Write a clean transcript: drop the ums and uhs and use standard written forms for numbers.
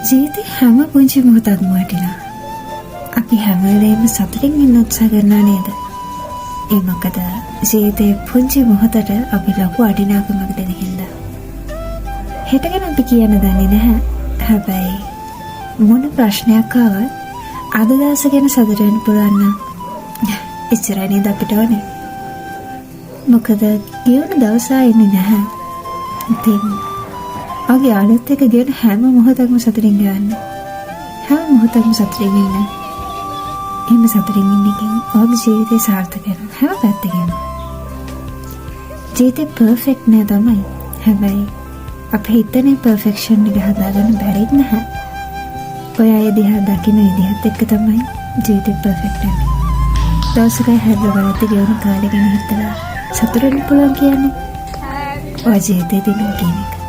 ජීවිතේ හැම පුංචි මොහොතක්ම වටිනවා. අපි හැම වෙලේම සතුටින් ඉන්න උත්සාහ කරනවා නේද? ඒ මොකද ජීවිතේ පුංචි මොහොතට අපි ලොකු වටිනාකමක් දෙන හින්දා. හෙට ගැන අපි කියන්න දන්නේ නැහැ. හැබැයි මොන ප්‍රශ්නයක් ආවත් අද දවස ගැන සතුට වෙන්න පුළුවන් නම් එච්චරයි නේද අපිට ඕනේ. මොකද ගෙවන දවස ආන්නේ නැහැ. ඉතින් ඔගේ අලුත් එක ගෙවන හැම මොහොතක්ම සතුටින් ගන්න. හැම මොහොතක්ම සතුටින් ඉන්න. එහෙම සතුටින් ඉන්න එකෙන් ඔගේ ජීවිතේ සාර්ථක වෙනවා. හැම පැත්තකින්ම. ජීවිතේ පර්ෆෙක්ට් නෑ තමයි. හැබැයි අපේ හිතේ පර්ෆෙක්ෂන් එක හදාගන්න බැරි නැහැ. ඔය අය දිහා දකින්න විදිහත් එක්ක තමයි ජීවිතේ පර්ෆෙක්ට් වෙන්නේ. දවසකයි හැදවලට ගෙවන කාලේ ගැන හිතලා සතුටු වෙන්න පුළුවන් කියන්නේ ඔය ජීවිතේ දිනුම් කියන එක.